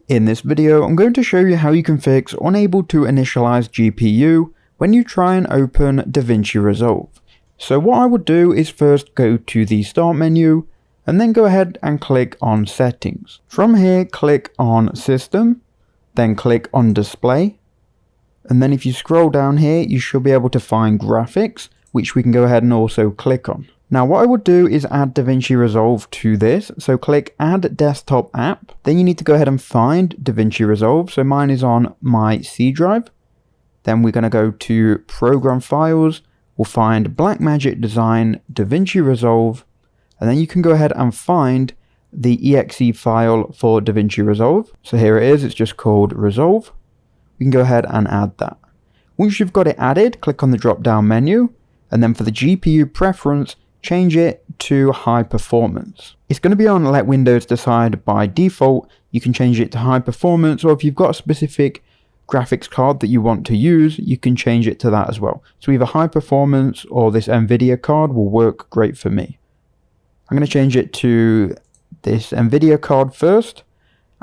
In this video, I'm going to show you how you can fix unable to initialize GPU when you try and open DaVinci Resolve. So what I would do is first go to the Start menu and then go ahead and click on Settings. From here, click on System, then click on Display. And then if you scroll down here, you should be able to find Graphics, which we can go ahead and also click on. Now what I would do is add DaVinci Resolve to this, so click Add Desktop App, then you need to go ahead and find DaVinci Resolve, so mine is on my C drive, then we're going to go to Program Files, we'll find Blackmagic Design DaVinci Resolve, and then you can go ahead and find the exe file for DaVinci Resolve, so here it is, it's just called Resolve, we can go ahead and add that. Once you've got it added, click on the drop down menu, and then for the GPU preference, change it to high performance. It's going to be on let Windows decide by default. You can change it to high performance, or if you've got a specific graphics card that you want to use, you can change it to that as well. So either high performance or this NVIDIA card will work great for me. I'm going to change it to this NVIDIA card first,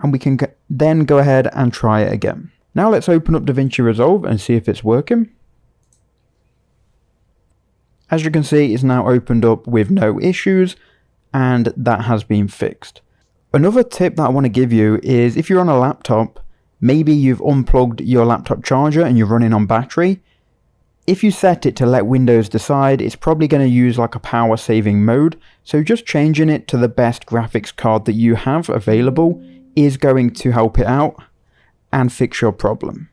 and we can then go ahead and try it again. Now let's open up DaVinci Resolve and see if it's working. As you can see, it's now opened up with no issues, and that has been fixed. Another tip that I want to give you is if you're on a laptop, maybe you've unplugged your laptop charger and you're running on battery. If you set it to let Windows decide, it's probably going to use like a power saving mode. So just changing it to the best graphics card that you have available is going to help it out and fix your problem.